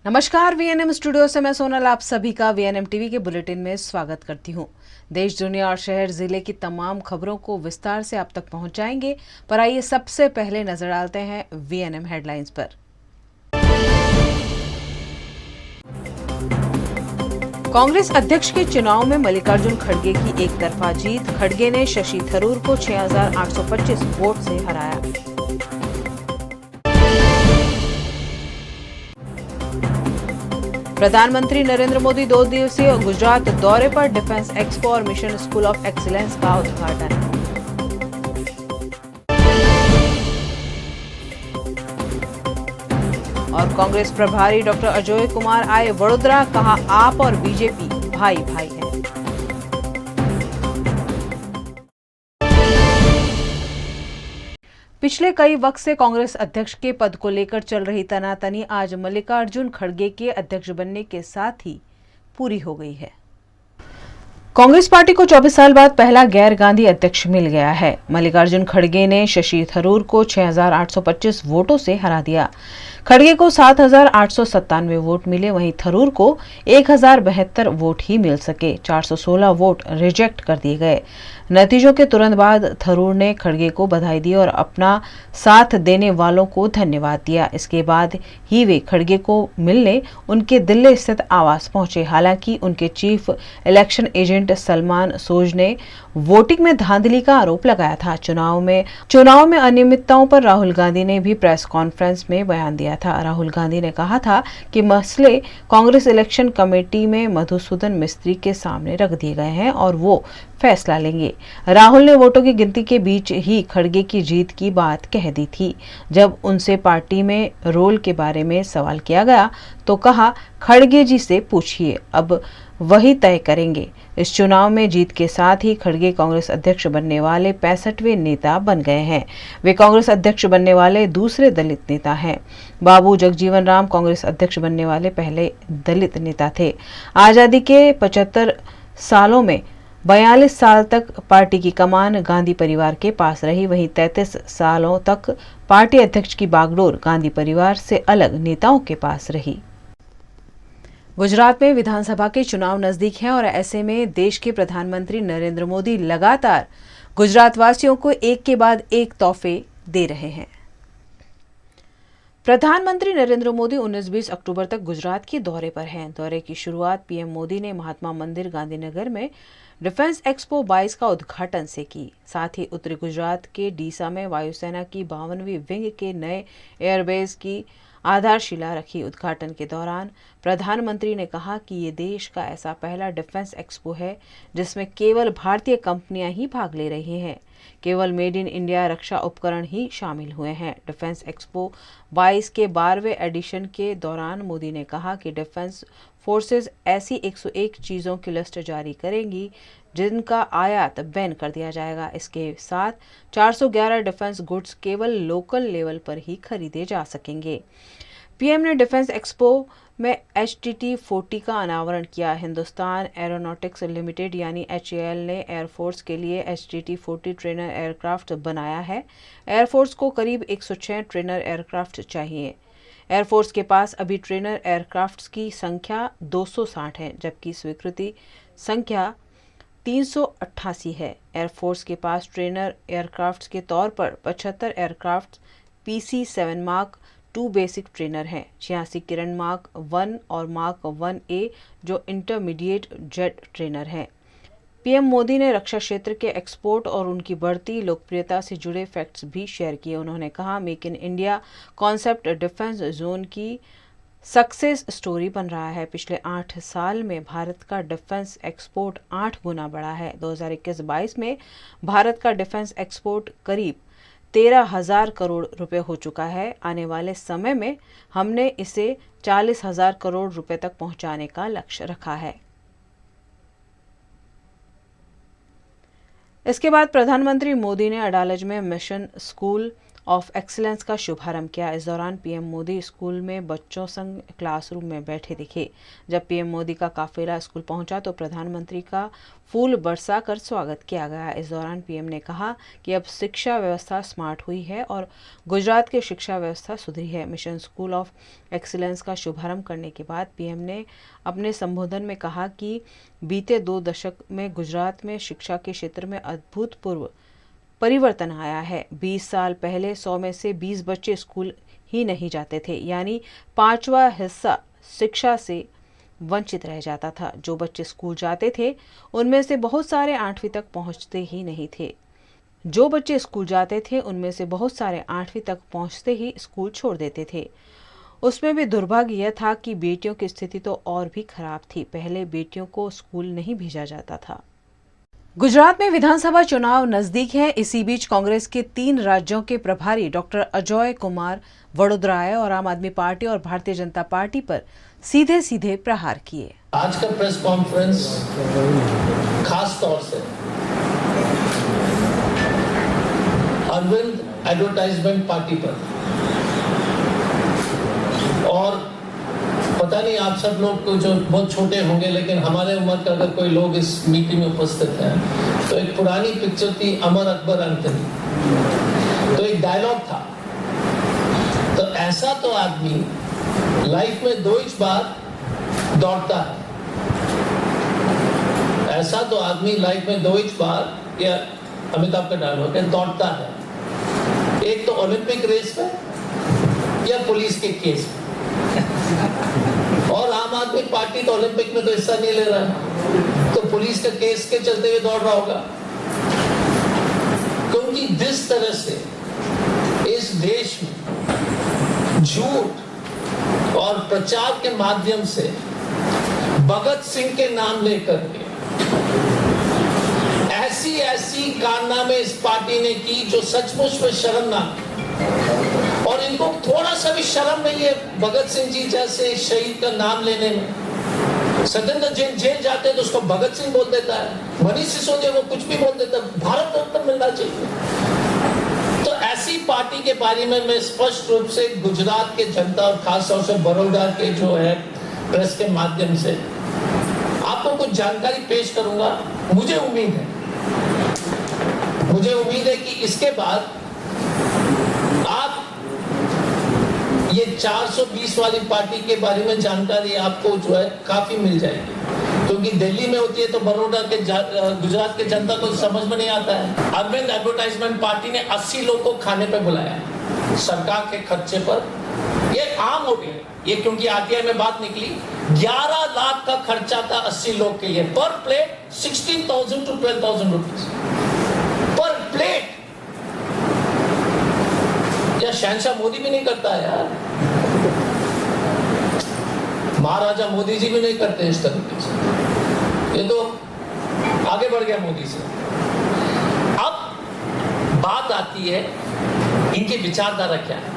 नमस्कार, VNM studio से मैं सोनल आप सभी का वीएनएम टीवी के बुलेटिन में स्वागत करती हूं। देश, दुनिया और शहर जिले की तमाम खबरों को विस्तार से आप तक पहुंचाएंगे, पर आइए सबसे पहले नजर डालते हैं वीएनएम हेडलाइंस पर। कांग्रेस अध्यक्ष के चुनाव में मल्लिकार्जुन खड़गे की एक तरफा जीत। खड़गे ने शशि थरूर को 6,825 वोट से हराया। प्रधानमंत्री नरेंद्र मोदी 2 दिवसीय गुजरात दौरे पर। डिफेंस एक्सपो और मिशन स्कूल ऑफ एक्सीलेंस का उद्घाटन। और कांग्रेस प्रभारी डॉक्टर अजय कुमार आए वडोदरा, कहा आप और बीजेपी भाई भाई हैं। पिछले कई वक्त से कांग्रेस अध्यक्ष के पद को लेकर चल रही तनातनी आज मल्लिकार्जुन खड़गे के अध्यक्ष बनने के साथ ही पूरी हो गई है। कांग्रेस पार्टी को 24 साल बाद पहला गैर गांधी अध्यक्ष मिल गया है। मल्लिकार्जुन खड़गे ने शशि थरूर को 6,825 वोटों से हरा दिया। खड़गे को 7,897 वोट मिले, वहीं थरूर को 1,072 वोट ही मिल सके। 416 वोट रिजेक्ट कर दिए गए। नतीजों के तुरंत बाद थरूर ने खड़गे को बधाई दी और अपना साथ देने वालों को धन्यवाद दिया। इसके बाद ही वे खड़गे को मिलने उनके दिल्ली स्थित आवास पहुंचे। हालांकि उनके चीफ इलेक्शन एजेंट सलमान सोज ने वोटिंग में धांधली का आरोप लगाया था। चुनाव में अनियमितताओं पर राहुल गांधी ने भी प्रेस कॉन्फ्रेंस में बयान दिया था। राहुल गांधी ने कहा था कि मसले कांग्रेस इलेक्शन कमेटी में मधुसूदन मिस्त्री के सामने रख दिए गए हैं और वो फैसला लेंगे। राहुल ने वोटों की गिनती के बीच ही खड़गे की जीत की बात कह दी थी। जब उनसे पार्टी में रोल के बारे में सवाल किया गया तो कहा, खड़गे जी से पूछिए, अब वही तय करेंगे। इस चुनाव में जीत के साथ ही खड़गे कांग्रेस अध्यक्ष बनने वाले 65वें नेता बन गए हैं। वे कांग्रेस अध्यक्ष बनने वाले दूसरे दलित नेता हैं। बाबू जगजीवन राम कांग्रेस अध्यक्ष बनने वाले पहले दलित नेता थे। आजादी के 75 सालों में 42 साल तक पार्टी की कमान गांधी परिवार के पास रही, वहीं 33 सालों तक पार्टी अध्यक्ष की बागडोर गांधी परिवार से अलग नेताओं के पास रही। गुजरात में विधानसभा के चुनाव नजदीक हैं और ऐसे में देश के प्रधानमंत्री नरेंद्र मोदी लगातार गुजरात वासियों को एक के बाद एक तोहफे दे रहे हैं। प्रधानमंत्री नरेंद्र मोदी 19-20 अक्टूबर तक गुजरात के दौरे पर हैं। दौरे की शुरुआत पीएम मोदी ने महात्मा मंदिर गांधीनगर में डिफेंस एक्सपो 22 का उद्घाटन से की। साथ ही उत्तरी गुजरात के डीसा में वायुसेना की 52वीं विंग के नए एयरबेस की आधारशिला रखी। उद्घाटन के दौरान प्रधानमंत्री ने कहा कि ये देश का ऐसा पहला डिफेंस एक्सपो है जिसमें केवल भारतीय कंपनियां ही भाग ले रही हैं। केवल मेड इन इंडिया रक्षा उपकरण ही शामिल हुए हैं। डिफेंस एक्सपो 22 के 12वें एडिशन के दौरान मोदी ने कहा कि डिफेंस फोर्सेस ऐसी 101 चीज़ों की लिस्ट जारी करेंगी जिनका आयात बैन कर दिया जाएगा। इसके साथ 411 डिफेंस गुड्स केवल लोकल लेवल पर ही खरीदे जा सकेंगे। पीएम ने डिफेंस एक्सपो में HTT-40 का अनावरण किया। हिंदुस्तान एरोनॉटिक्स लिमिटेड यानी HAL ने एयरफोर्स के लिए HTT-40 ट्रेनर एयरक्राफ्ट बनाया है। एयरफोर्स को करीब 106 ट्रेनर एयरक्राफ्ट चाहिए। एयरफोर्स के पास अभी ट्रेनर एयरक्राफ्ट्स की संख्या 260 है, जबकि स्वीकृति संख्या 388 है। एयरफोर्स के पास ट्रेनर एयरक्राफ्ट्स के तौर पर 75 aircraft PC-7 mark 2 basic trainer हैं, 86 किरण मार्क 1 और मार्क 1A जो इंटरमीडिएट जेट ट्रेनर हैं। पीएम मोदी ने रक्षा क्षेत्र के एक्सपोर्ट और उनकी बढ़ती लोकप्रियता से जुड़े फैक्ट्स भी शेयर किए। उन्होंने कहा, make in India concept defence zone की सक्सेस स्टोरी बन रहा है। पिछले 8 साल में भारत का डिफेंस एक्सपोर्ट 8 गुना बढ़ा है। 2021-22 में भारत का डिफेंस एक्सपोर्ट करीब 13,000 करोड़ रुपए हो चुका है। आने वाले समय में हमने इसे 40,000 करोड़ रुपए तक पहुंचाने का लक्ष्य रखा है। इसके बाद प्रधानमंत्री मोदी ने अडालज में मिशन स्कूल ऑफ एक्सीलेंस का शुभारंभ किया। इस दौरान पीएम मोदी स्कूल में बच्चों संग क्लासरूम में बैठे दिखे। जब पीएम मोदी का काफिला स्कूल पहुंचा तो प्रधानमंत्री का फूल बरसाकर स्वागत किया गया। इस दौरान पीएम ने कहा कि अब शिक्षा व्यवस्था स्मार्ट हुई है और गुजरात की शिक्षा व्यवस्था सुधरी है। मिशन स्कूल ऑफ एक्सीलेंस का शुभारंभ करने के बाद पीएम ने अपने संबोधन में कहा कि बीते 2 दशक में गुजरात में शिक्षा के क्षेत्र में अभूतपूर्व परिवर्तन आया है। 20 साल पहले 100 में से 20 बच्चे स्कूल ही नहीं जाते थे, यानी 5वां हिस्सा शिक्षा से वंचित रह जाता था। जो बच्चे स्कूल जाते थे उनमें से बहुत सारे 8वीं तक पहुंचते ही नहीं थे। जो बच्चे स्कूल जाते थे उनमें से बहुत सारे 8वीं तक पहुंचते ही स्कूल छोड़ देते थे। उसमें भी दुर्भाग्य यह था कि बेटियों की स्थिति तो और भी खराब थी। पहले बेटियों को स्कूल नहीं भेजा जाता था। गुजरात में विधानसभा चुनाव नजदीक है। इसी बीच कांग्रेस के 3 राज्यों के प्रभारी डॉक्टर अजय कुमार वडोदरा आए और आम आदमी पार्टी और भारतीय जनता पार्टी पर सीधे सीधे प्रहार किए। आज का प्रेस कॉन्फ्रेंस खास तौर से अरविंद एडवर्टाइजमेंट पार्टी पर, और पता नहीं आप सब लोग को जो बहुत छोटे होंगे, लेकिन हमारे उम्र का अगर कोई लोग इस मीटिंग में उपस्थित हैं तो एक पुरानी पिक्चर थी अमर अकबर एंथनी, तो एक डायलॉग था, तो ऐसा तो आदमी लाइफ में 2 ही बार दौड़ता है, ऐसा तो आदमी लाइफ में 2 ही बार, या अमिताभ का डायलॉग है, दौड़ता है, एक तो ओलंपिक रेस में या पुलिस के केस में। और आम आदमी पार्टी तो ओलंपिक में तो हिस्सा नहीं ले रहा है, तो पुलिस का केस के चलते हुए दौड़ रहा होगा। क्योंकि जिस तरह से इस देश में झूठ और प्रचार के माध्यम से भगत सिंह के नाम लेकर के ऐसी कारनामे इस पार्टी ने की जो सचमुच में शर्मनाक, और इनको थोड़ा सा भी शर्म नहीं है भगत सिंह जी जैसे शहीद का नाम लेने में। सत्येंद्र जैन जेल जाते हैं तो उसको भगत सिंह बोल देता है, मनीष सिसोदिया वो कुछ भी बोल देता है, भारत रत्न मिलना चाहिए। तो ऐसी पार्टी के बारे में मैं स्पष्ट रूप से गुजरात के जनता और खासतौर से बड़ौदा के जो है प्रेस के माध्यम से आपको कुछ जानकारी पेश करूंगा। मुझे उम्मीद है कि इसके बाद आप ये 420 वाली पार्टी के बारे में जानकारी आपको जो है काफी मिल जाएगी, क्योंकि दिल्ली में होती है तो बड़ौदा के गुजरात के जनता को समझ में नहीं आता है। अरविंद एडवर्टाइजमेंट पार्टी ने 80 लोग को खाने पे बुलाया सरकार के खर्चे पर। ये आम हो गया, ये क्योंकि आरटीआई में बात निकली, 11 लाख का खर्चा था 80 लोग के लिए, पर plate 16,000 to 12,000 rupees per plate. या शहंशाह मोदी भी नहीं करता है यार, महाराजा मोदी जी भी नहीं करते इस तरीके से, ये तो आगे बढ़ गया मोदी से। अब बात आती है इनकी विचारधारा क्या है,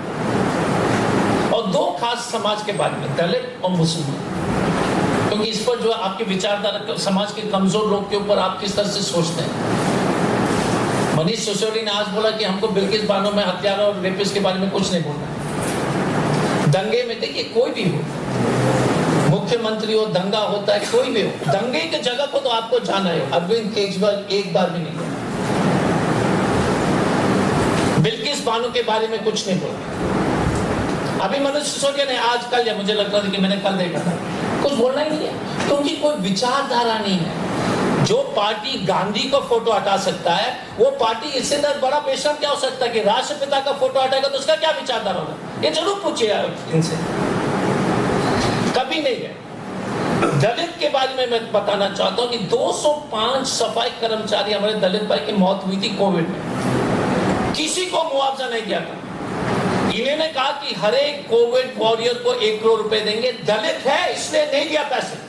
और 2 खास समाज के बारे में, दलित और मुसलमान, क्योंकि इस पर जो आपकी विचारधारा समाज के कमजोर लोग के ऊपर आप किस तरह से सोचते हैं। मनीष सिसोदिया ने आज बोला कि हमको बिल्किस बानो में हत्यारों और रेपिस्ट के बारे में कुछ नहीं बोलना। दंगे में देखिए कोई भी हो, मुख्यमंत्री हो, दंगा होता है, कोई भी हो, दंगे की जगह को तो आपको जाना है। अरविंद केजरीवाल एक बार भी नहीं बोला, बिल्किस बानो के बारे में कुछ नहीं बोला। अभी मनीष सिसोदिया ने आज कल, या मुझे लगता था कि मैंने कल देखा था, कुछ बोलना ही नहीं है, क्योंकि कोई विचारधारा नहीं है। जो पार्टी गांधी का फोटो हटा सकता है, वो पार्टी इससे बड़ा बेशर्म क्या हो सकता है कि राष्ट्रपिता का फोटो हटाएगा तो उसका क्या विचारधारा होगा, ये जरूर पूछिए इनसे। कभी नहीं है। दलित के बारे में मैं बताना चाहता हूं कि 205 सफाई कर्मचारी हमारे दलित भाई की मौत हुई थी कोविड में, किसी को मुआवजा नहीं दिया था। इन्होंने कहा कि हर एक कोविड वॉरियर को 1 करोड़ रुपए देंगे, दलित है इसलिए नहीं दिया पैसे।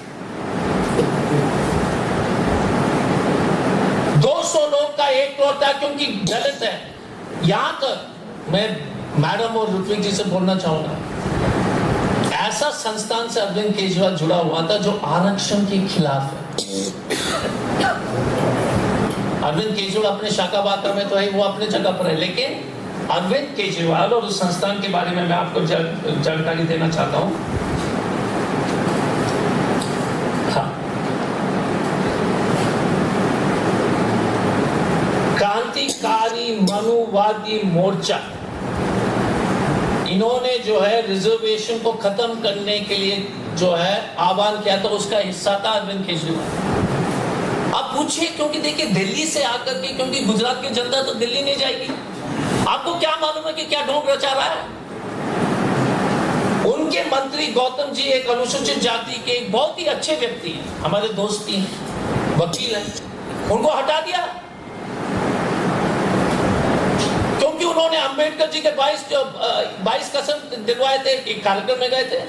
200 लोग का 1 करोड़ था क्योंकि दलित है। यहां तक मैं मैडम और ऋत्विक जी से बोलना चाहूंगा, ऐसा संस्थान से अरविंद केजरीवाल जुड़ा हुआ था जो आरक्षण के खिलाफ है। अरविंद केजरीवाल अपने शाखा बाका में तो है, वो अपने जगह पर है, लेकिन अरविंद केजरीवाल और उस संस्थान के बारे में मैं आपको जानकारी देना चाहता हूं। हाँ, क्रांतिकारी मनुवादी मोर्चा, इन्होंने जो है रिजर्वेशन को खत्म करने के लिए जो है आह्वान किया था, उसका हिस्सा था अरविंद केजरीवाल। आप पूछिए, क्योंकि देखिए दिल्ली से आकर के, क्योंकि गुजरात की जनता तो दिल्ली नहीं जाएगी, आपको क्या मालूम है कि क्या ढोंग रचा रहा है। उनके मंत्री गौतम जी एक अनुसूचित जाति के एक बहुत ही अच्छे व्यक्ति हैं, हमारे दोस्त भी हैं, वकील हैं, उनको हटा दिया क्योंकि उन्होंने अंबेडकर जी के 22 कसम दिलवाए थे, एक कार्यक्रम में गए थे।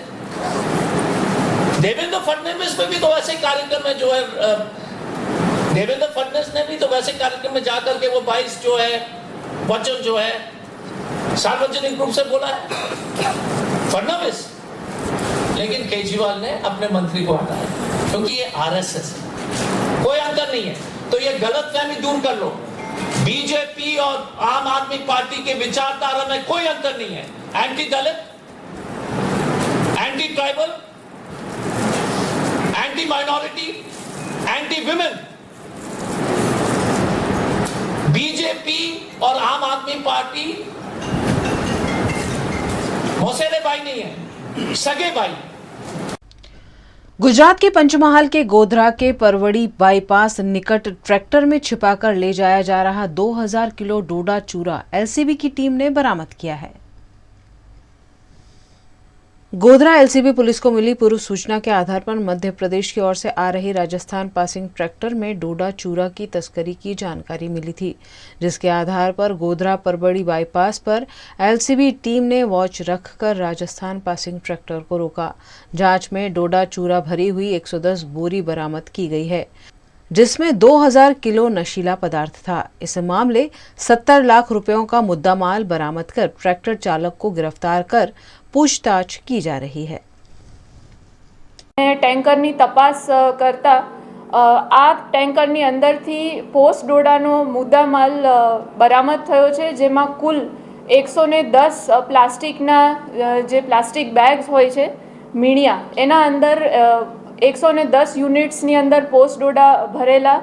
देवेंद्र फडणवीस में भी तो वैसे कार्यक्रम में जो है, देवेंद्र फडणवीस ने भी तो वैसे कार्यक्रम में जाकर के वो 22 जो है वचन जो है सार्वजनिक रूप से बोला है फडणवीस। लेकिन केजरीवाल ने अपने मंत्री को हटाया क्योंकि ये आरएसएस है, कोई अंतर नहीं है। तो ये गलतफहमी दूर कर लो, बीजेपी और आम आदमी पार्टी के विचारधारा में कोई अंतर नहीं है। Anti Dalit, anti tribal, anti minority, anti women, BJP और आम आदमी पार्टी मौसेरे भाई नहीं है, सगे भाई। गुजरात के पंचमहाल के गोधरा के परवड़ी बाईपास निकट ट्रैक्टर में छिपाकर ले जाया जा रहा 2000 किलो डोडा चूरा एलसीबी की टीम ने बरामद किया है। गोधरा एलसीबी पुलिस को मिली पूर्व सूचना के आधार पर मध्य प्रदेश की ओर से आ रही राजस्थान पासिंग ट्रैक्टर में डोडा चूरा की तस्करी की जानकारी मिली थी, जिसके आधार पर गोधरा परबड़ी बाईपास पर एलसीबी टीम ने वॉच रखकर राजस्थान पासिंग ट्रैक्टर को रोका। जांच में डोडा चूरा भरी हुई 110 बोरी बरामद की गई है, जिसमें 2000 किलो नशीला पदार्थ था। इस मामले 70 लाख रुपयों का मुद्दा माल बरामद कर ट्रैक्टर चालक को गिरफ्तार कर પૂછતાછ की जा रही है। ટેન્કરની તપાસ કરતા આ ટેન્કરની અંદરથી પોસ્ટ ડોડાનો મુદ્દામાલ બરામદ થયો છે, જેમાં કુલ 110 પ્લાસ્ટિકના જે પ્લાસ્ટિક બેગ્સ હોય છે મીણિયા, એના અંદર 110 યુનિટ્સની અંદર પોસ્ટ ડોડા ભરેલા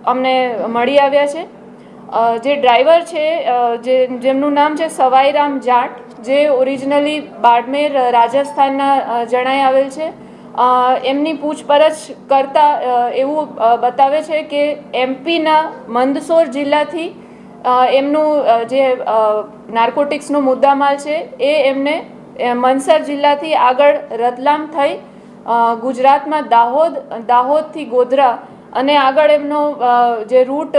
અમને મળી આવ્યા છે। જે ડ્રાઈવર છે જેમનું નામ છે સવાઈરામ જાટ, જે ઓરિજિનલી બાડમેર રાજસ્થાનના જણાઈ આવેલ છે। એમની પૂછપરછ કરતા એવું બતાવે છે કે એમપીના મંદસોર જિલ્લાથી એમનું જે નાર્કોટિક્સનો મુદ્દામાલ છે એ એમને મનસર જિલ્લાથી આગળ રતલામ થઈ ગુજરાતમાં દાહોદથી ગોધરા અને આગળ એમનો જે રૂટ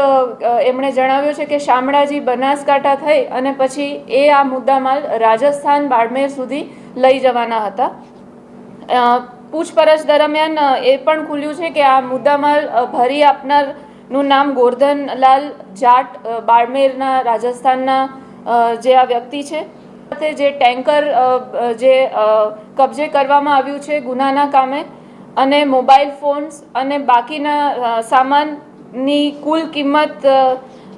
એમણે જણાવ્યો છે કે શામળાજી બનાસકાંઠા થઈ અને પછી એ આ મુદ્દામાલ રાજસ્થાન બાડમેર સુધી લઈ જવાના હતા। પૂછપરછ દરમિયાન એ પણ ખુલ્યું છે કે આ મુદ્દામાલ ભરી આપનારનું નામ ગોરધનલાલ જાટ બાડમેરના રાજસ્થાનના જે આ વ્યક્તિ છે। જે ટેન્કર જે કબજે કરવામાં આવ્યું છે ગુનાના કામે, અને મોબાઈલ ફોન્સ અને બાકીના સામાનની કુલ કિંમત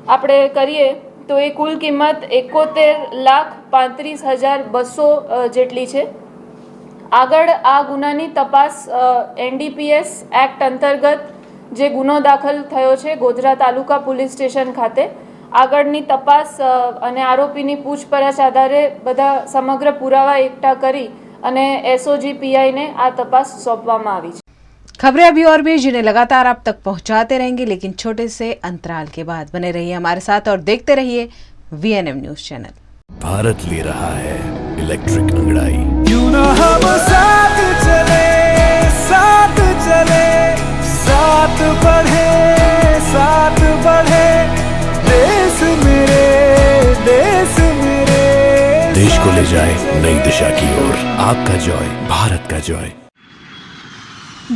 આપણે કરીએ તો એ કુલ કિંમત 71,35,200 જેટલી છે। આગળ આ ગુનાની તપાસ એનડીપીએસ એક્ટ અંતર્ગત જે ગુનો દાખલ થયો છે ગોધરા તાલુકા પોલીસ સ્ટેશન ખાતે, આગળની તપાસ અને આરોપીની પૂછપરછ આધારે બધા સમગ્ર પુરાવા એકઠા કરી અને એસઓજી પીઆઈ ने आ तपास सौंपवामां आवी छे। खबरें अभी और भी जिन्हें लगातार आप तक पहुंचाते रहेंगे, लेकिन छोटे से अंतराल के बाद। बने रहिए हमारे साथ और देखते रहिए वीएनएम न्यूज चैनल। भारत ले रहा है इलेक्ट्रिक अंगड़ाई, क्यों ना हम साथ चले, साथ चले, साथ बढ़े, साथ बढ़े, देश मेरे, देश मेरे, देश को ले जाए नई दिशा की ओर। आपका जॉय, भारत का जॉय।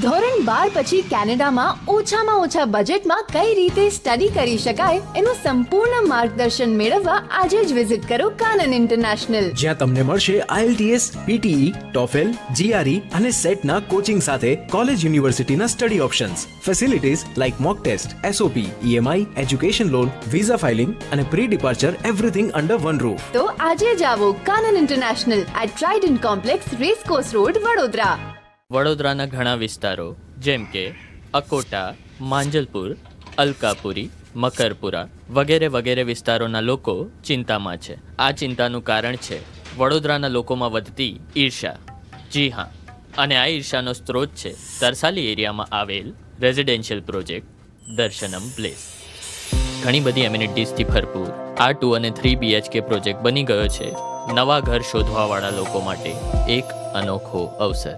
ધોરણ 12 પછી કેનેડામાં ઓછામાં ઓછા બજેટમાં કઈ રીતે સ્ટડી કરી શકાય એનું સંપૂર્ણ માર્ગદર્શન મેળવવા આજે જ વિઝિટ કરો કાનન ઇન્ટરનેશનલ, જ્યાં તમને મળશે IELTS, PTE, TOEFL, GRE અને સેટના કોચિંગ સાથે કોલેજ યુનિવર્સિટીના study options, facilities like mock test, SOP, EMI, education loan, visa filing અને pre departure everything under one roof. તો આજે જ આવો Kanan international at Trident complex, race course road, Vadodara. વડોદરાના ઘણા વિસ્તારો જેમ કે અકોટા, માંજલપુર, અલકાપુરી, મકરપુરા વગેરે વગેરે વિસ્તારોના લોકો ચિંતામાં છે. આ ચિંતાનું કારણ છે વડોદરાના લોકોમાં વધતી ઈર્ષા. જી હા, અને આ ઈર્ષાનો સ્ત્રોત છે તરસાલી એરિયામાં આવેલ રેઝિડેન્શિયલ પ્રોજેક્ટ દર્શનમ પ્લેસ. ઘણી બધી એમ્યુનિટીઝથી ભરપૂર આ 2 અને 3 BHK પ્રોજેક્ટ બની ગયો છે નવા ઘર શોધવાવાળા લોકો માટે એક અનોખો અવસર.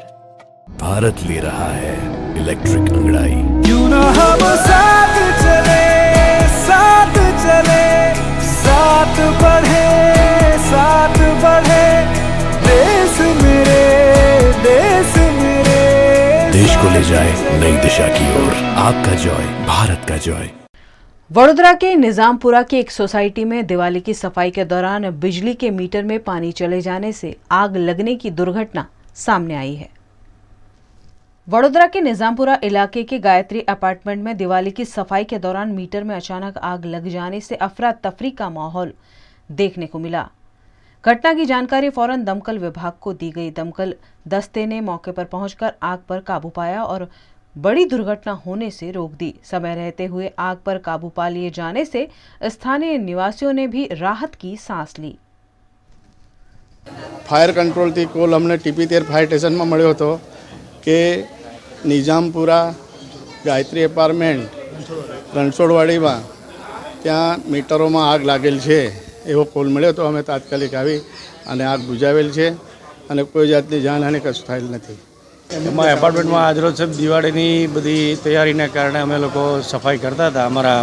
भारत ले रहा है इलेक्ट्रिक अंगड़ाई. क्यों ना हम साथ चले, साथ चले, साथ बढ़े, साथ बढ़े, देश मेरे, देश मेरे. देश को ले जाए नई दिशा की ओर. आपका जॉय, भारत का जॉय. वडोदरा के निजामपुरा की एक सोसाइटी में दिवाली की सफाई के दौरान बिजली के मीटर में पानी चले जाने से आग लगने की दुर्घटना सामने आई है. वडोदरा के निजामपुरा इलाके के गायत्री अपार्टमेंट में दिवाली की सफाई के दौरान मीटर में अचानक आग लग जाने से अफरा तफरी का माहौल देखने को मिला. घटना की जानकारी फौरन दमकल विभाग को दी गई. दमकल दस्ते ने मौके पर पहुंचकर आग पर काबू पाया और बड़ी दुर्घटना होने से रोक दी. समय रहते हुए आग पर काबू पा लिए जाने से स्थानीय निवासियों ने भी राहत की सांस ली. ફાયર કંટ્રોલથી કોલ અમને TP 13 ફાયર સ્ટેશનમાં મળ્યો હતો કે નિઝામપુરા ગાયત્રી એપાર્ટમેન્ટ રણછોડવાડીમાં ત્યાં મીટરોમાં આગ લાગેલ છે એવો કોલ મળ્યો તો અમે તાત્કાલિક આવી અને આગ બુઝાવેલ છે અને કોઈ જાતની જાનહાનિ કશું થયેલ નથી. અમારા એપાર્ટમેન્ટમાં આજરોજ સાહેબ દિવાળીની બધી તૈયારીને કારણે અમે લોકો સફાઈ કરતા હતા. અમારા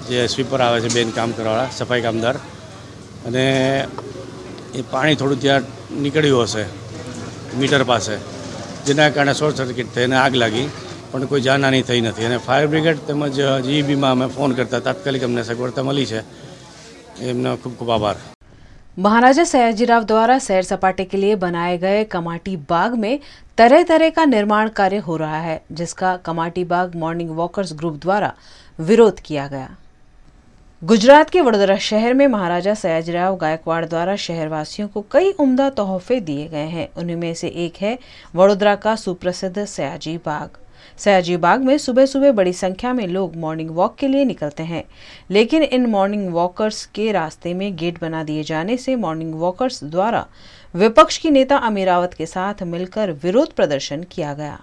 જે સ્વીપર આવે છે બેન કામ કરવાવાળા સફાઈ કામદાર, અને એ પાણી થોડું ત્યાં નીકળ્યું હશે મીટર પાસે, જેના કારણે શોર્ટ સર્કિટ થઈને આગ લાગી, પણ કોઈ જાનહાનિ થઈ નથી. અને ફાયર બ્રિગેડ તેમજ GEBમાં અમે ફોન કરતા તાત્કાલિક અમને સગવડતા મળી છે, એમનો ખૂબ ખૂબ आभार. महाराजा सयाजीराव द्वारा सैर सपाटे के लिए बनाए गए कमाटी बाग में तरह तरह का निर्माण कार्य हो रहा है, जिसका कमाटी बाग मॉर्निंग वॉकर्स ग्रुप द्वारा विरोध किया गया. गुजरात के वडोदरा शहर में महाराजा सयाजीराव गायकवाड़ द्वारा शहरवासियों को कई उम्दा तोहफे दिए गए हैं. उन्हीं में से एक है वडोदरा का सुप्रसिद्ध सयाजी बाग. सयाजी बाग में सुबह सुबह बड़ी संख्या में लोग मॉर्निंग वॉक के लिए निकलते हैं, लेकिन इन मॉर्निंग वॉकर्स के रास्ते में गेट बना दिए जाने से मॉर्निंग वॉकर्स द्वारा विपक्ष की नेता अमीरावत के साथ मिलकर विरोध प्रदर्शन किया गया.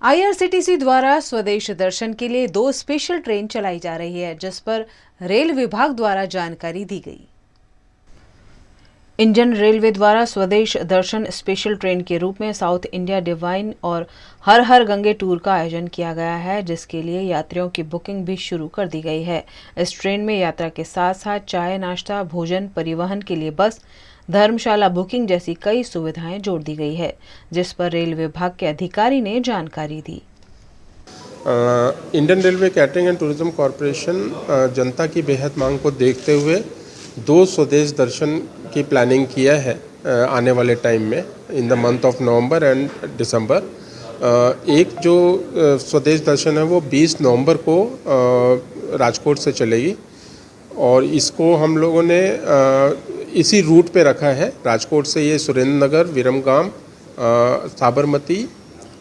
IRCTC द्वारा स्वदेश दर्शन के लिए 2 स्पेशल ट्रेन चलाई जा रही है, जिस पर रेल विभाग द्वारा जानकारी दी गई. इंडियन रेलवे द्वारा स्वदेश दर्शन स्पेशल ट्रेन के रूप में साउथ इंडिया डिवाइन और हर हर गंगे टूर का आयोजन किया गया है, जिसके लिए यात्रियों की बुकिंग भी शुरू कर दी गई है. इस ट्रेन में यात्रा के साथ साथ चाय, नाश्ता, भोजन, परिवहन के लिए बस, धर्मशाला बुकिंग जैसी कई सुविधाएं जोड़ दी गई है, जिस पर रेल विभाग के अधिकारी ने जानकारी दी. Indian railway catering and tourism corporation जनता की बेहद मांग को देखते हुए 2 स्वदेश दर्शन की प्लानिंग किया है आने वाले टाइम में in the month of November and December. एक जो स्वदेश दर्शन है वो 20 नवंबर को राजकोट से चलेगी और इसको हम लोगों ने इसी रूट पे रखा है. राजकोट से ये सुरेंद्र नगर, विरमगाम, साबरमती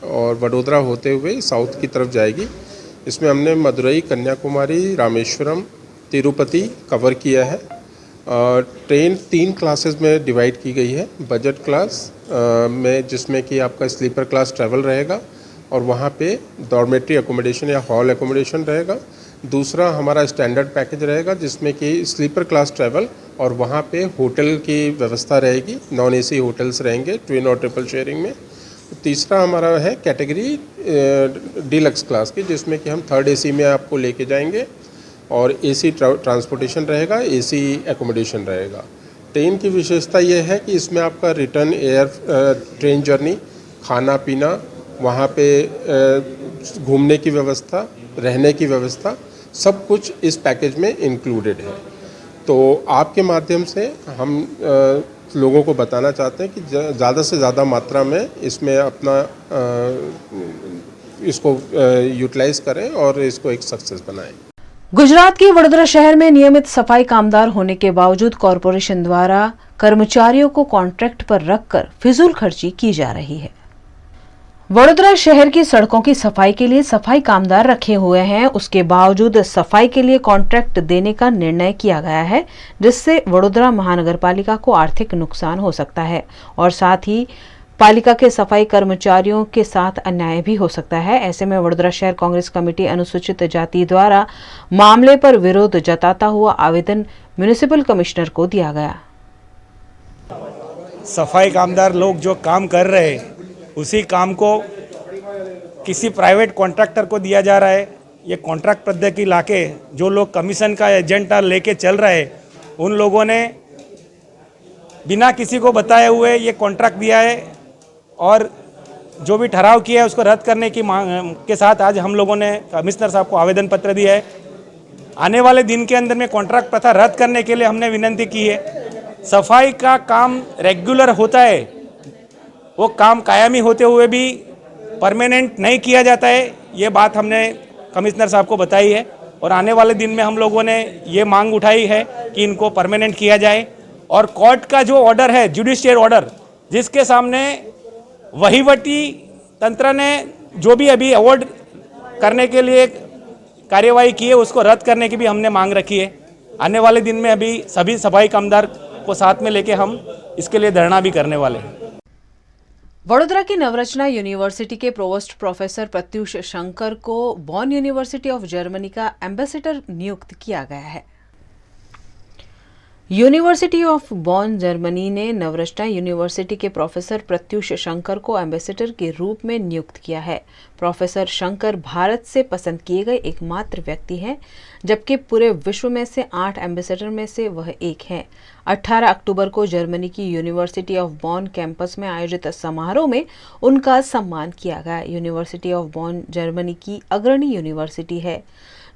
और वडोदरा होते हुए साउथ की तरफ जाएगी. इसमें हमने मदुरई, कन्याकुमारी, रामेश्वरम, तिरुपति कवर किया है. ट्रेन 3 क्लासेस में डिवाइड की गई है. बजट क्लास में जिसमें कि आपका स्लीपर क्लास ट्रैवल रहेगा और वहाँ पे डॉर्मेट्री एकोमोडेशन या हॉल एकोमोडेशन रहेगा. दूसरा हमारा स्टैंडर्ड पैकेज रहेगा जिसमें कि स्लीपर क्लास ट्रैवल और वहाँ पे होटल की व्यवस्था रहेगी. नॉन AC होटल्स रहेंगे ट्विन और ट्रिपल शेयरिंग में. तीसरा हमारा है कैटेगरी डीलक्स क्लास की, जिसमें कि हम 3rd AC में आपको लेके जाएंगे और AC ट्रांसपोर्टेशन रहेगा, AC एकोमोडेशन रहेगा। ट्रेन की विशेषता ये है कि इसमें आपका रिटर्न एयर ट्रेन जर्नी, खाना पीना, वहाँ पे घूमने की व्यवस्था, रहने की व्यवस्था, सब कुछ इस पैकेज में इंक्लूडेड है। तो आपके माध्यम से हम लोगों को बताना चाहते हैं कि ज़्यादा से ज़्यादा मात्रा में इसमें अपना इसको यूटिलाइज करें और इसको एक सक्सेस बनाएं। गुजरात के वडोदरा शहर में नियमित सफाई कामदार होने के बावजूद कॉरपोरेशन द्वारा कर्मचारियों को कॉन्ट्रैक्ट पर रखकर फिजूल खर्ची की जा रही है। वडोदरा शहर की सड़कों की सफाई के लिए सफाई कामदार रखे हुए हैं, उसके बावजूद सफाई के लिए कॉन्ट्रैक्ट देने का निर्णय किया गया है, जिससे वडोदरा महानगर पालिका को आर्थिक नुकसान हो सकता है और साथ ही पालिका के सफाई कर्मचारियों के साथ अन्याय भी हो सकता है। ऐसे में वडोदरा शहर कांग्रेस कमेटी अनुसूचित जाति द्वारा मामले पर विरोध जताता हुआ आवेदन म्युनिसिपल कमिश्नर को दिया गया। सफाई कामदार लोग जो काम कर रहे हैं उसी काम को किसी प्राइवेट कॉन्ट्रैक्टर को दिया जा रहा है। ये कॉन्ट्रैक्ट पद्धति लाके जो लोग कमीशन का एजेंडा लेके चल रहे हैं, उन लोगों ने बिना किसी को बताए हुए ये कॉन्ट्रैक्ट दिया है और जो भी ठहराव किया है उसको रद्द करने की मांग के साथ आज हम लोगों ने कमिश्नर साहब को आवेदन पत्र दिया है। आने वाले दिन के अंदर में कॉन्ट्रैक्ट प्रथा रद्द करने के लिए हमने विनती की है। सफाई का काम रेगुलर होता है, वो काम कायमी होते हुए भी परमानेंट नहीं किया जाता है। ये बात हमने कमिश्नर साहब को बताई है और आने वाले दिन में हम लोगों ने ये मांग उठाई है कि इनको परमानेंट किया जाए। और कोर्ट का जो ऑर्डर है, जुडिशियल ऑर्डर, जिसके सामने वहीवटी तंत्र ने जो भी अभी अवॉर्ड करने के लिए कार्यवाही की है उसको रद्द करने की भी हमने मांग रखी है। आने वाले दिन में अभी सभी सफाई कामदार को साथ में लेके हम इसके लिए धरना भी करने वाले हैं। वडोदरा की नवरचना यूनिवर्सिटी के प्रोवोस्ट प्रोफेसर प्रत्युष शंकर को बॉन यूनिवर्सिटी ऑफ जर्मनी का एम्बेसडर नियुक्त किया गया है। यूनिवर्सिटी ऑफ बॉन जर्मनी ने नवरचना यूनिवर्सिटी के प्रोफेसर प्रत्युष शंकर को एम्बेसडर के रूप में नियुक्त किया है। प्रोफेसर शंकर भारत से पसंद किए गए एकमात्र व्यक्ति हैं, जबकि पूरे विश्व में से 8 एम्बेसडर में से वह एक हैं। 18 अक्टूबर को जर्मनी की यूनिवर्सिटी ऑफ बॉन कैंपस में आयोजित समारोह में उनका सम्मान किया गया। यूनिवर्सिटी ऑफ बॉन जर्मनी की अग्रणी यूनिवर्सिटी है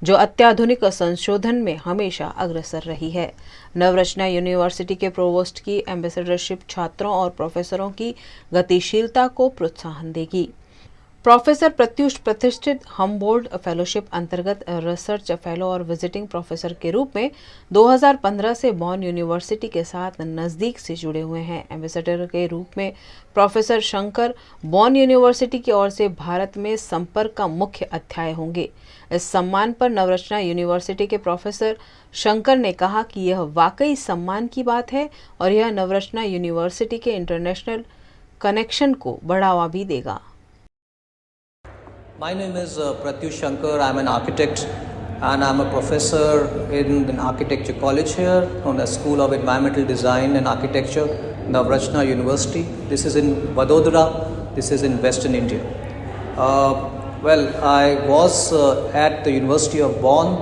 जो अत्याधुनिक संशोधन में हमेशा अग्रसर रही है। नवरचना यूनिवर्सिटी के प्रोवोस्ट की एम्बेसडरशिप छात्रों और प्रोफेसरों की गतिशीलता को प्रोत्साहन देगी। प्रोफेसर प्रत्युष प्रतिष्ठित हम्बोल्ट फेलोशिप अंतर्गत रिसर्च फेलो और विजिटिंग प्रोफेसर के रूप में 2015 से बॉन यूनिवर्सिटी के साथ नज़दीक से जुड़े हुए हैं। एम्बेसडर के रूप में प्रोफेसर शंकर बॉन यूनिवर्सिटी की ओर से भारत में संपर्क का मुख्य अध्याय होंगे। इस सम्मान पर नवरचना यूनिवर्सिटी के प्रोफेसर शंकर ने कहा कि यह वाकई सम्मान की बात है और यह नवरचना यूनिवर्सिटी के इंटरनेशनल कनेक्शन को बढ़ावा भी देगा। My name is Pratyush Shankar. I'm an architect and I'm a professor in an architecture college here on the School of Environmental Design and Architecture, Navrachna University. This is in Vadodara. This is in Western India. Well, I was at the University of Bonn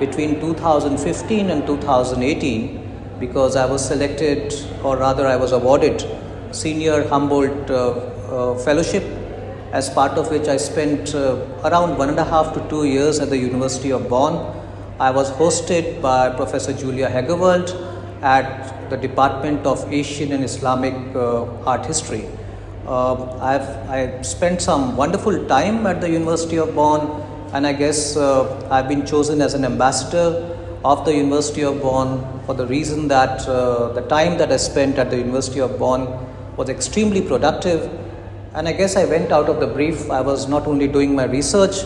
between 2015 and 2018 because I was selected, or rather I was awarded Senior Humboldt Fellowship, as part of which I spent around 1.5 to 2 years at the University of Bonn. I was hosted by Professor Julia Hegewald at the Department of Asian and Islamic Art History. I spent some wonderful time at the University of Bonn, and I guess I've been chosen as an ambassador of the University of Bonn for the reason that the time that I spent at the University of Bonn was extremely productive. And I guess I went out of the brief. I was not only doing my research,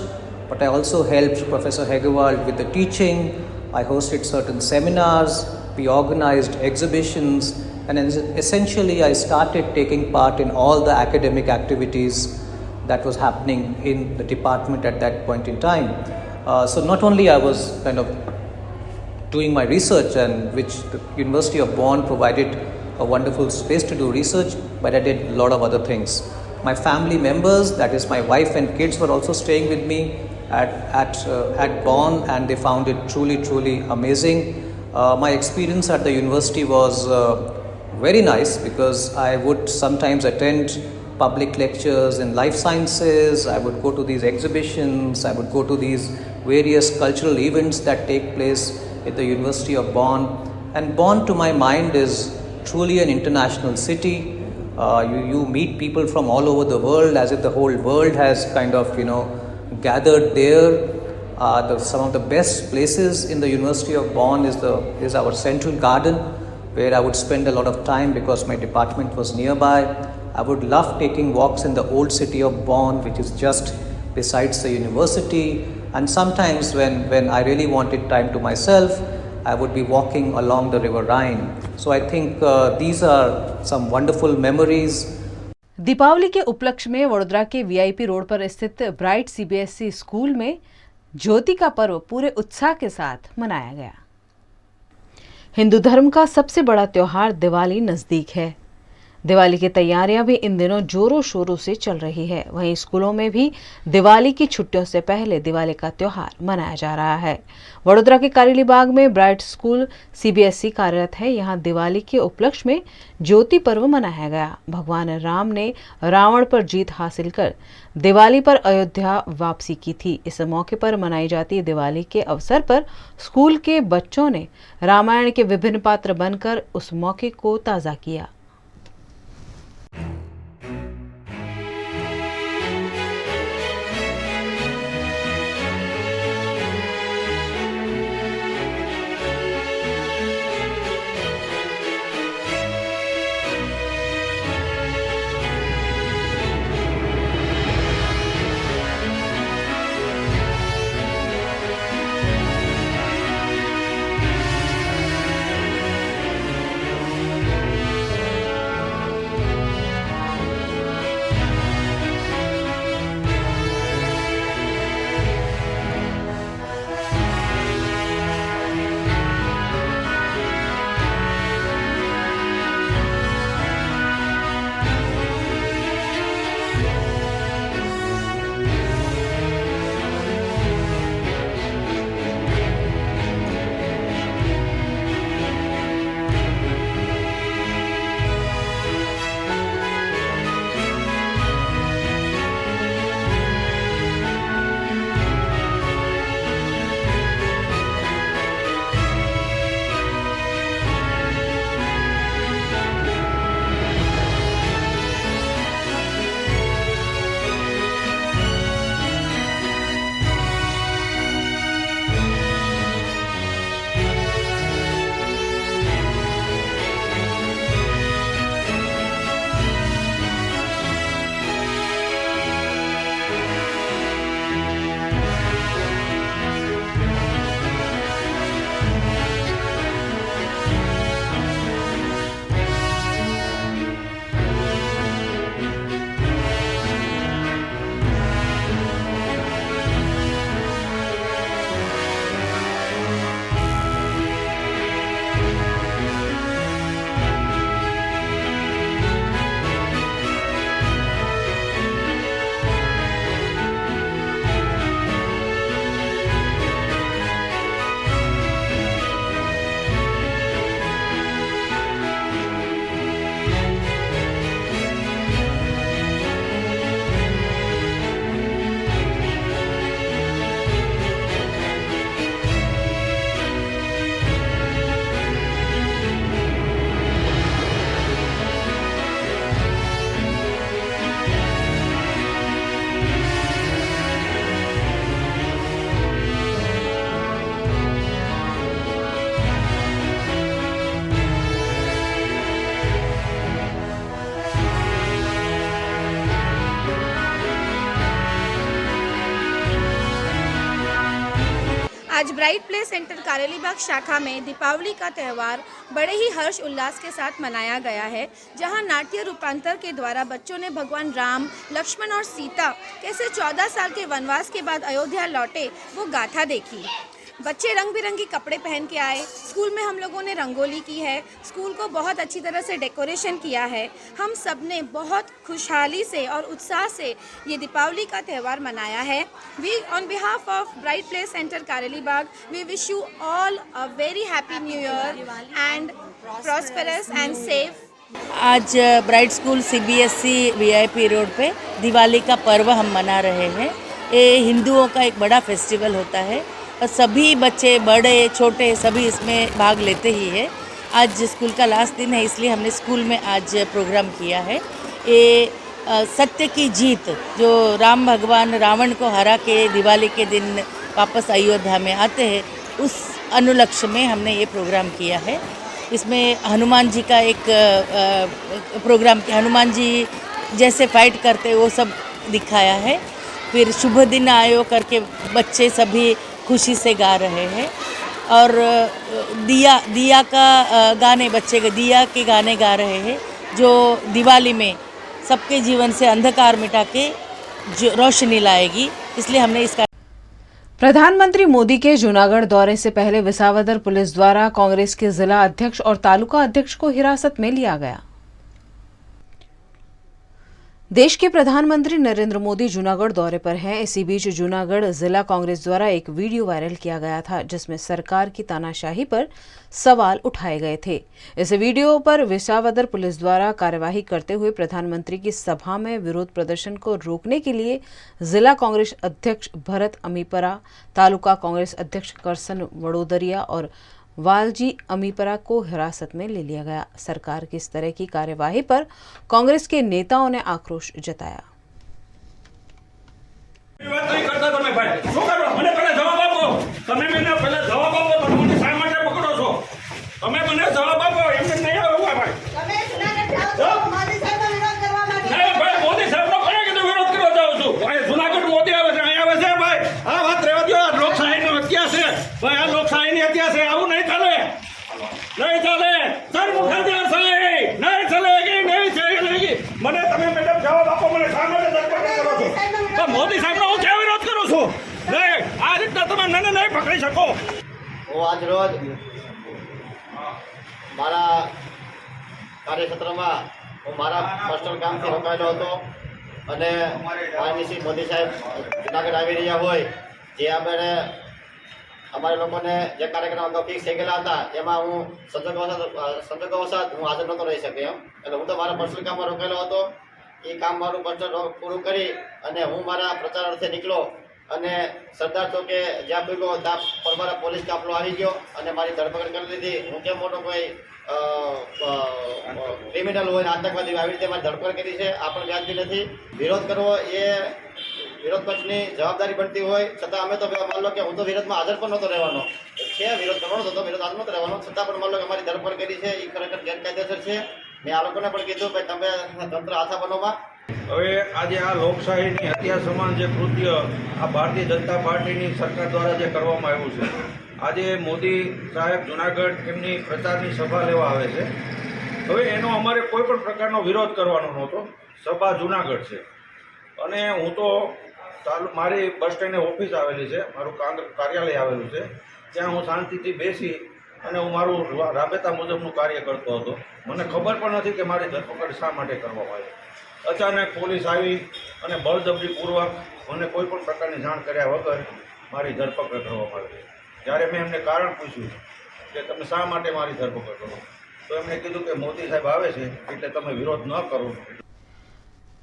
but I also helped Professor Hegewald with the teaching. I hosted certain seminars, we organized exhibitions, and essentially I started taking part in all the academic activities that was happening in the department at that point in time. So not only I was kind of doing my research, and which the University of Bonn provided a wonderful space to do research, but I did a lot of other things. My family members, that is my wife and kids, were also staying with me at Bonn, and they found it truly amazing. My experience at the university was very nice because I would sometimes attend public lectures in life sciences. I would go to these exhibitions. I would go to these various cultural events that take place at the University of Bonn. And Bonn, to my mind, is truly an international city. You meet people from all over the world, as if the whole world has kind of gathered there. Some of the best places in the University of Bonn is our central garden, where I would spend a lot of time because my department was nearby. I would love taking walks in the old city of Bonn, which is just besides the university. And sometimes when I really wanted time to myself, I would be walking along the river Rhine. So I think these are some wonderful memories. Deepawali के उपलक्ष्य में वडोदरा के VIP road पर स्थित bright CBSE school में ज्योति का पर्व पूरे उत्साह के साथ मनाया गया। हिंदू धर्म का सबसे बड़ा त्योहार दिवाली नजदीक है। दिवाली की तैयारियां भी इन दिनों जोरों शोरों से चल रही है। वहीं स्कूलों में भी दिवाली की छुट्टियों से पहले दिवाली का त्योहार मनाया जा रहा है। वडोदरा के कारेली बाग में ब्राइट स्कूल सीबीएसई कार्यरत है। यहां दिवाली के उपलक्ष्य में ज्योति पर्व मनाया गया। भगवान राम ने रावण पर जीत हासिल कर दिवाली पर अयोध्या वापसी की थी। इस मौके पर मनाई जाती दिवाली के अवसर पर स्कूल के बच्चों ने रामायण के विभिन्न पात्र बनकर उस मौके को ताज़ा किया। आज ब्राइट प्ले सेंटर कारेली बाग शाखा में दीपावली का त्यौहार बड़े ही हर्ष उल्लास के साथ मनाया गया है, जहां नाट्य रूपांतर के द्वारा बच्चों ने भगवान राम, लक्ष्मण और सीता कैसे 14 साल के वनवास के बाद अयोध्या लौटे वो गाथा देखी। बच्चे रंग बिरंगी कपड़े पहन के आए। स्कूल में हम लोगों ने रंगोली की है, स्कूल को बहुत अच्छी तरह से डेकोरेशन किया है। हम सब ने बहुत खुशहाली से और उत्साह से ये दीपावली का त्यौहार मनाया है। We on behalf of bright play centre Karelibaug we wish you all a very happy new year and prosperous and safe. आज bright school CBSE VIP road पे दिवाली का पर्व हम मना रहे हैं। ये हिंदुओं का एक बड़ा फेस्टिवल होता है और सभी बच्चे बड़े छोटे सभी इसमें भाग लेते ही है। आज स्कूल का लास्ट दिन है, इसलिए हमने स्कूल में आज प्रोग्राम किया है। ये सत्य की जीत, जो राम भगवान रावण को हरा के दिवाली के दिन वापस अयोध्या में आते हैं, उस अनुलक्ष्य में हमने ये प्रोग्राम किया है। इसमें हनुमान जी का एक प्रोग्राम किया, हनुमान जी जैसे फाइट करते वो सब दिखाया है। फिर शुभ दिन आयो करके बच्चे सभी खुशी से गा रहे हैं और दिया का गाने, बच्चे दिया के गाने गा रहे हैं, जो दिवाली में सबके जीवन से अंधकार मिटा के जो रोशनी लाएगी। इसलिए हमने इसका प्रधानमंत्री मोदी के जूनागढ़ दौरे से पहले विसावदर पुलिस द्वारा कांग्रेस के जिला अध्यक्ष और तालुका अध्यक्ष को हिरासत में लिया गया। देश के प्रधानमंत्री नरेंद्र मोदी जूनागढ़ दौरे पर हैं। इसी बीच जूनागढ़ जिला कांग्रेस द्वारा एक वीडियो वायरल किया गया था, जिसमें सरकार की तानाशाही पर सवाल उठाए गए थे। इस वीडियो पर विसावदर पुलिस द्वारा कार्यवाही करते हुए प्रधानमंत्री की सभा में विरोध प्रदर्शन को रोकने के लिए जिला कांग्रेस अध्यक्ष भरत अमीपरा, तालुका कांग्रेस अध्यक्ष करसन वडोदरिया और वालजी अमीपरा को हिरासत में ले लिया गया। सरकार की इस तरह की कार्यवाही पर कांग्रेस के नेताओं ने आक्रोश जताया। मोदी साहब नो क्या विरोध करो छो? नहीं, आ रीतना તમે મને નહીં પકડી શકો। હું આજ રોજ મારા કાર્યક્ષેત્રમાં હું મારા પર્સનલ કામથી રોકાયેલો હતો અને માનનીય મોદી સાહેબ જૂનાગઢ આવી રહ્યા હોય, જે આપણે અમારા લોકોને જે કાર્યક્રમ અગાઉ ફિક્સ થઈ ગયેલા હતા એમાં હું સંજોગોવશાત હું હાજર નહોતો રહી શકે એમ, એટલે હું તો મારા પર્સનલ કામમાં રોકાયેલો હતો। એ કામ મારું પર્સનલ પૂરું કરી અને હું મારા પ્રચાર અર્થે નીકળ્યો અને સરદાર ચોકે જ્યાં પૂગ્યો ત્યાં પરમારા પોલીસ કાફલો આવી ગયો અને મારી ધરપકડ કરી લીધી। હું કેમ મોટો કોઈ ક્રિમિનલ હોય, આતંકવાદી આવી રીતે મારી ધરપકડ કરી છે, આ પણ વ્યાજબી નથી। વિરોધ કરવો એ વિરોધ પક્ષની જવાબદારી બનતી હોય, છતાં અમે તો માન લો કે હું તો વિરોધમાં હાજર પણ નહોતો રહેવાનો છે, વિરોધ કરવાનો હતો, વિરોધ હાજર નહોતો રહેવાનો, છતાં પણ માન લો કે અમારી ધરપકડ કરી છે એ ખરેખર ગેરકાયદેસર છે। મેં આ લોકોને પણ કીધું ભાઈ તમે તંત્ર હાથા બનોમાં। હવે આજે આ લોકશાહીની હત્યા સમાન જે કૃત્ય આ ભારતીય જનતા પાર્ટીની સરકાર દ્વારા જે કરવામાં આવ્યું છે, આજે મોદી સાહેબ જૂનાગઢ એમની પ્રચારની સભા લેવા આવે છે। હવે એનો અમારે કોઈ પણ પ્રકારનો વિરોધ કરવાનો નહોતો। સભા જૂનાગઢ છે અને હું તો મારી બસ સ્ટેન્ડે ઓફિસ આવેલી છે, મારું કાર્યાલય આવેલું છે, ત્યાં હું શાંતિથી બેસી અને હું મારું રાબેતા મુજબનું કાર્ય કરતો હતો। મને ખબર પણ નથી કે મારી ધરપકડ શા માટે કરવામાં આવી। અચાનક પોલીસ આવી અને બળજબરીપૂર્વક મને કોઈ પણ પ્રકારની જાણ કર્યા વગર મારી ધરપકડ કરવામાં આવી। જ્યારે મેં એમને કારણ પૂછ્યું કે તમે શા માટે મારી ધરપકડ કરો, તો એમણે કીધું કે મોદી સાહેબ આવે છે એટલે તમે વિરોધ ન કરો।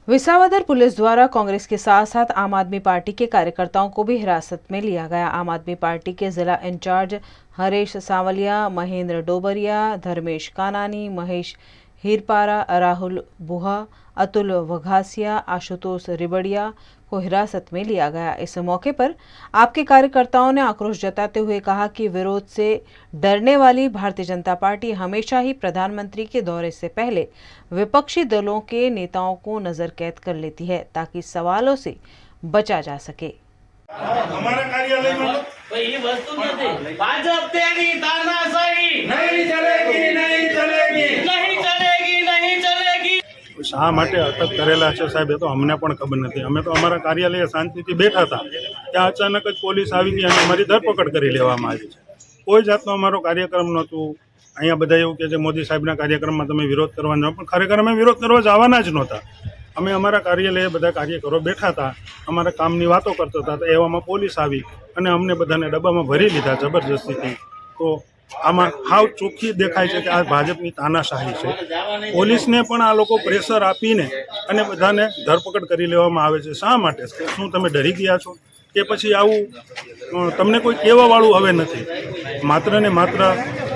विसावदर पुलिस द्वारा कांग्रेस के साथ साथ आम आदमी पार्टी के कार्यकर्ताओं को भी हिरासत में लिया गया। आम आदमी पार्टी के जिला इंचार्ज हरेश सांवलिया, महेंद्र डोबरिया, धर्मेश कानानी, महेश हीरपारा, राहुल बुहा, अतुल वघासिया, आशुतोष रिबड़िया को हिरासत में लिया गया। इस मौके पर आपके कार्यकर्ताओं ने आक्रोश जताते हुए कहा कि विरोध से डरने वाली भारतीय जनता पार्टी हमेशा ही प्रधानमंत्री के दौरे से पहले विपक्षी दलों के नेताओं को नजर कैद कर लेती है, ताकि सवालों से बचा जा सके। हमारा कार्यालय में ये वस्तु नहीं, भाजप तेरी तानाशाही नहीं चलेगी, नहीं चलेगी, नहीं चलेगी, नहीं चलेगी। શા માટે અટક કરેલા છે સાહેબ, એ તો અમને પણ ખબર નથી। અમે તો અમારા કાર્યાલયે શાંતિથી બેઠા હતા ત્યાં અચાનક જ પોલીસ આવી ગઈ અને અમારી ધરપકડ કરી લેવામાં આવી છે. કોઈ જાતનો અમારો કાર્યક્રમ નહોતું. અહીંયા બધા એવું કહે છે મોદી સાહેબના કાર્યક્રમમાં તમે વિરોધ કરવા જાઓ, પણ ખરેખર અમે વિરોધ કરવા જવાના જ નહોતા. અમે અમારા કાર્યાલયે બધા કાર્યકરો બેઠા હતા, અમારા કામની વાતો કરતા હતા. એવામાં પોલીસ આવી અને અમને બધાને ડબ્બામાં ભરી લીધા જબરજસ્તીથી. તો આમાં હાવ ચોખ્ખી દેખાય છે કે આ ભાજપની તાનાશાહી છે. પોલીસને પણ આ લોકો પ્રેશર આપીને અને બધાને ધરપકડ કરી લેવામાં આવે છે. શા માટે? શું તમે ડરી ગયા છો કે પછી આવું તમને કોઈ કહેવાવાળું હવે નથી? માત્ર ને માત્ર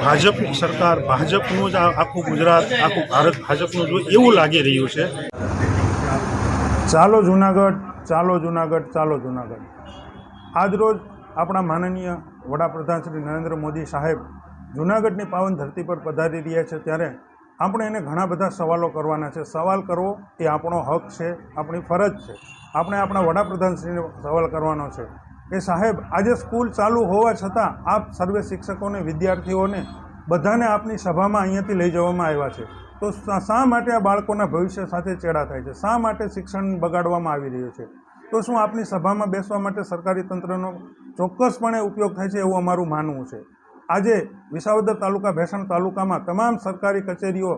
ભાજપની સરકાર, ભાજપનું જ આખું ગુજરાત, આખું ભારત ભાજપનું જ એવું લાગી રહ્યું છે. ચાલો જુનાગઢ, ચાલો જુનાગઢ, ચાલો જુનાગઢ. આજરોજ આપણા માનનીય વડાપ્રધાન શ્રી નરેન્દ્ર મોદી સાહેબ જુનાગઢની પાવન ધરતી પર પધારી રહ્યા છે, ત્યારે આપણે એને ઘણા બધા સવાલો કરવાના છે. સવાલ કરવો એ આપણો હક છે, આપણી ફરજ છે. આપણે આપણા વડાપ્રધાનશ્રીને સવાલ કરવાનો છે કે સાહેબ, આજે સ્કૂલ ચાલુ હોવા છતાં આપ સર્વે શિક્ષકોને, વિદ્યાર્થીઓને બધાને આપની સભામાં અહીંયાથી લઈ જવામાં આવ્યા છે. તો શા માટે આ બાળકોના ભવિષ્ય સાથે ચેડા થાય છે? શા માટે શિક્ષણ બગાડવામાં આવી રહ્યું છે? તો શું આપની સભામાં બેસવા માટે સરકારી તંત્રનો ચોક્કસપણે ઉપયોગ થાય છે એવું અમારું માનવું છે. આજે વિસાવદર તાલુકા, ભેંસણ તાલુકામાં તમામ સરકારી કચેરીઓ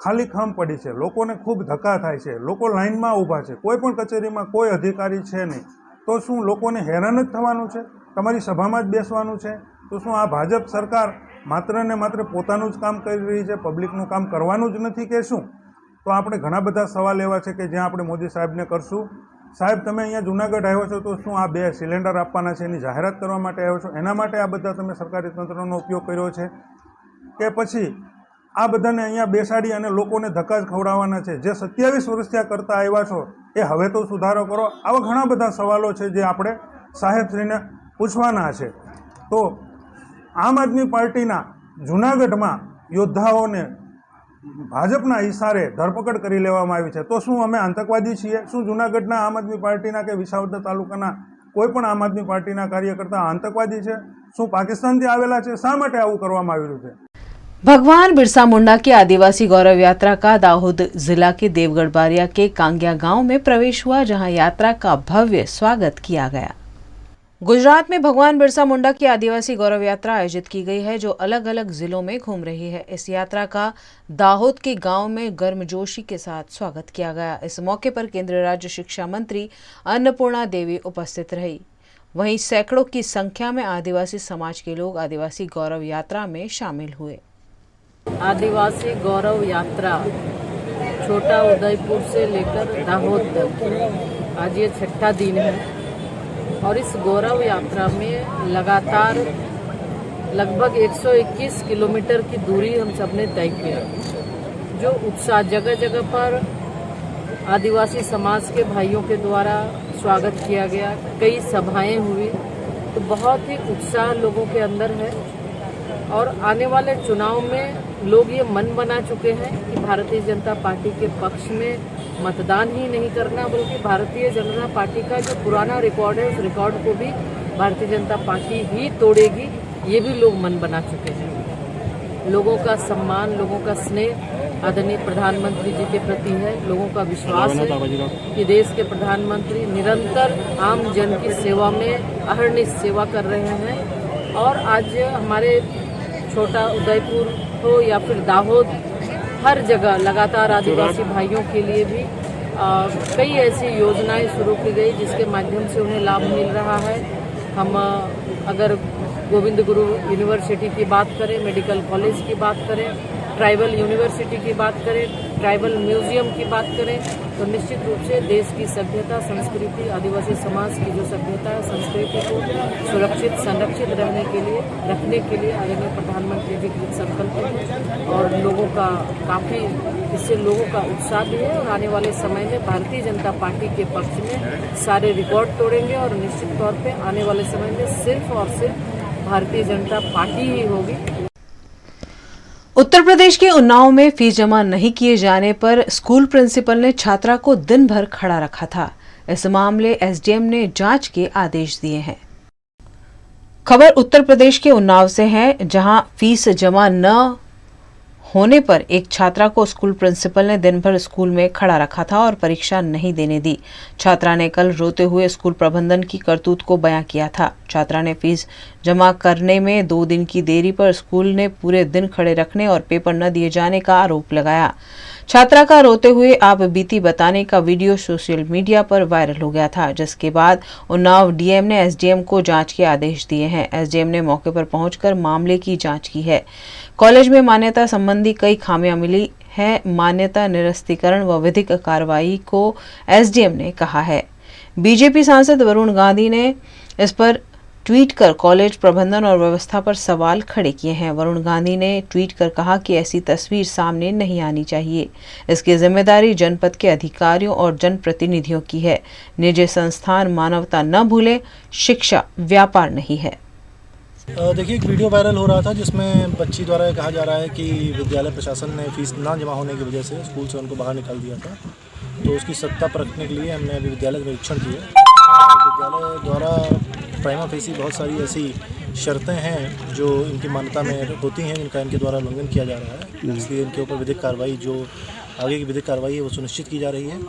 ખાલીખમ પડી છે. લોકોને ખૂબ ધક્કા થાય છે. લોકો લાઇનમાં ઊભા છે. કોઈ પણ કચેરીમાં કોઈ અધિકારી છે નહીં. તો શું લોકોને હેરાન જ થવાનું છે? તમારી સભામાં જ બેસવાનું છે? તો શું આ ભાજપ સરકાર માત્ર ને માત્ર પોતાનું જ કામ કરી રહી છે, પબ્લિકનું કામ કરવાનું જ નથી કે શું? તો આપણે ઘણા બધા સવાલ એવા છે કે જ્યાં આપણે મોદી સાહેબને કરશું. સાહેબ, તમે અહીંયા જુનાગઢ આવ્યો છો તો શું આ 2 સિલિન્ડર આપવાના છે એની જાહેરાત કરવા માટે આવ્યો છો? એના માટે આ બધા તમે સરકારી તંત્રનો ઉપયોગ કર્યો છે કે પછી આ બધાને અહીંયા બેસાડી અને લોકોને ધક્કા જ ખવડાવવાના છે? જે 27 વર્ષથી આ કરતા આવ્યા છો એ હવે તો સુધારો કરો. આવા ઘણા બધા સવાલો છે જે આપણે સાહેબશ્રીને પૂછવાના છે. તો આમ આદમી પાર્ટીના જુનાગઢમાં યોદ્ધાઓને ભાજપના ઇશારે ધરપકડ કરી લેવામાં આવી છે. તો શું અમે આતંકવાદી છીએ? શું જુનાગઢના આમ આદમી પાર્ટીના કે વિસાવદર તાલુકાના કોઈ પણ આમ આદમી પાર્ટીના કાર્યકર્તા આતંકવાદી છે? શું પાकिस्तान થી આવેલા છે? શા માટે આવું કરવામાં આવ્યું છે? भगवान बिरसा मुंडा की आदिवासी गौरव यात्रा का दाहोद जिला के देवगढ़ बारिया के कांगिया गांव में प्रवेश हुआ, जहां यात्रा का भव्य स्वागत किया गया। गुजरात में भगवान बिरसा मुंडा की आदिवासी गौरव यात्रा आयोजित की गई है, जो अलग अलग जिलों में घूम रही है। इस यात्रा का दाहोद के गांव में गर्मजोशी के साथ स्वागत किया गया। इस मौके पर केंद्रीय राज्य शिक्षा मंत्री अन्नपूर्णा देवी उपस्थित रही। वहीं सैकड़ों की संख्या में आदिवासी समाज के लोग आदिवासी गौरव यात्रा में शामिल हुए। आदिवासी गौरव यात्रा छोटा उदयपुर से लेकर दाहोद तक आज ये 6ठा दिन है और इस गौरव यात्रा में लगातार लगभग 121 किलोमीटर की दूरी हम सब ने तय किया। जो उत्साह जगह जगह पर आदिवासी समाज के भाइयों के द्वारा स्वागत किया गया, कई सभाएं हुई, तो बहुत ही उत्साह लोगों के अंदर है। और आने वाले चुनाव में लोग ये मन बना चुके हैं कि भारतीय जनता पार्टी के पक्ष में मतदान ही नहीं करना, बल्कि भारतीय जनता पार्टी का जो पुराना रिकॉर्ड है उस रिकॉर्ड को भी भारतीय जनता पार्टी ही तोड़ेगी, ये भी लोग मन बना चुके हैं। लोगों का सम्मान, लोगों का स्नेह आदरणीय प्रधानमंत्री जी के प्रति है। लोगों का विश्वास है कि देश के प्रधानमंत्री निरंतर आम जन की सेवा में अहर्निश सेवा कर रहे हैं। और आज हमारे छोटा उदयपुर हो या फिर दाहोद, हर जगह लगातार आदिवासी भाइयों के लिए भी कई ऐसी योजनाएं शुरू की गई जिसके माध्यम से उन्हें लाभ मिल रहा है। हम अगर गोविंद गुरु यूनिवर्सिटी की बात करें, मेडिकल कॉलेज की बात करें, ट्राइबल यूनिवर्सिटी की बात करें, ट्राइबल म्यूजियम की बात करें, तो निश्चित रूप से देश की सभ्यता, संस्कृति, आदिवासी समाज की जो सभ्यता है, संस्कृति को सुरक्षित, संरक्षित रखने के लिए आदरणीय प्रधानमंत्री जी कृत संकल्प है। और लोगों का काफ़ी इससे लोगों का उत्साह भी है और आने वाले समय में भारतीय जनता पार्टी के पक्ष में सारे रिकॉर्ड तोड़ेंगे और निश्चित तौर पर आने वाले समय में सिर्फ और सिर्फ भारतीय जनता पार्टी ही होगी। उत्तर प्रदेश के उन्नाव में फीस जमा नहीं किए जाने पर स्कूल प्रिंसिपल ने छात्रा को दिन भर खड़ा रखा था। इस मामले एसडीएम ने जांच के आदेश दिए हैं। खबर उत्तर प्रदेश के उन्नाव से है, जहां फीस जमा न होने पर एक छात्रा को स्कूल प्रिंसिपल ने दिन भर स्कूल में खड़ा रखा था और परीक्षा नहीं देने दी। छात्रा ने कल रोते हुए स्कूल प्रबंधन की करतूत को बयां किया था। छात्रा ने फीस जमा करने में 2 दिन की देरी पर स्कूल ने पूरे दिन खड़े रखने और पेपर न दिए जाने का आरोप लगाया। छात्रा का रोते हुए आप बीती बताने का वीडियो सोशल मीडिया पर वायरल हो गया था, जिसके बाद उन्नाव डीएम ने एसडीएम को जांच के आदेश दिए हैं। एसडीएम ने मौके पर पहुंचकर मामले की जांच की है। कॉलेज में मान्यता संबंधी कई खामियां मिली है। मान्यता निरस्तीकरण व विधिक कार्रवाई को एसडीएम ने कहा है। बीजेपी सांसद वरुण गांधी ने इस पर ट्वीट कर कॉलेज प्रबंधन और व्यवस्था पर सवाल खड़े किए हैं। वरुण गांधी ने ट्वीट कर कहा कि ऐसी तस्वीर सामने नहीं आनी चाहिए। इसकी जिम्मेदारी जनपद के अधिकारियों और जनप्रतिनिधियों की है। निजी संस्थान मानवता न भूले, शिक्षा व्यापार नहीं है। देखिए, एक वीडियो वायरल हो रहा था जिसमें बच्ची द्वारा कहा जा रहा है कि विद्यालय प्रशासन ने फीस ना जमा होने की वजह से स्कूल से उनको बाहर निकाल दिया था। तो उसकी सत्ता परखने के लिए हमने अभी विद्यालय का निरीक्षण किया। विद्यालय द्वारा प्राइमा फेसी बहुत सारी ऐसी शर्तें हैं जो इनकी मान्यता में होती हैं, जिनका इनके द्वारा उल्लंघन किया जा रहा है। इसलिए इनके ऊपर विधिक कार्रवाई, जो आगे की विधिक कार्रवाई है, वो सुनिश्चित की जा रही है।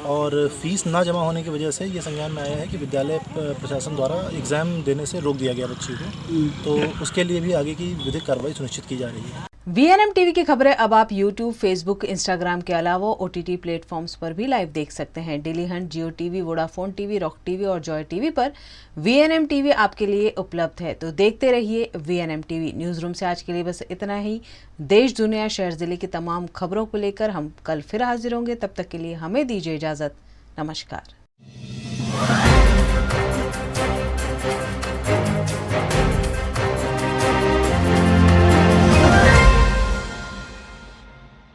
और फीस ना जमा होने की वजह से ये संज्ञान में आया है कि विद्यालय प्रशासन द्वारा एग्ज़ाम देने से रोक दिया गया बच्ची को। तो उसके लिए भी आगे की विधिक कार्रवाई सुनिश्चित की जा रही है। VNM टीवी की खबरें अब आप YouTube, Facebook, Instagram के अलावा OTT प्लेटफॉर्म्स पर भी लाइव देख सकते हैं। Dailyhunt, Jio TV, Vodafone TV, rock TV और जॉय टीवी पर VNM टीवी आपके लिए उपलब्ध है। तो देखते रहिए VNM टीवी। न्यूज़ रूम से आज के लिए बस इतना ही। देश, दुनिया, शहर, जिले की तमाम खबरों को लेकर हम कल फिर हाजिर होंगे। तब तक के लिए हमें दीजिए इजाज़त। नमस्कार।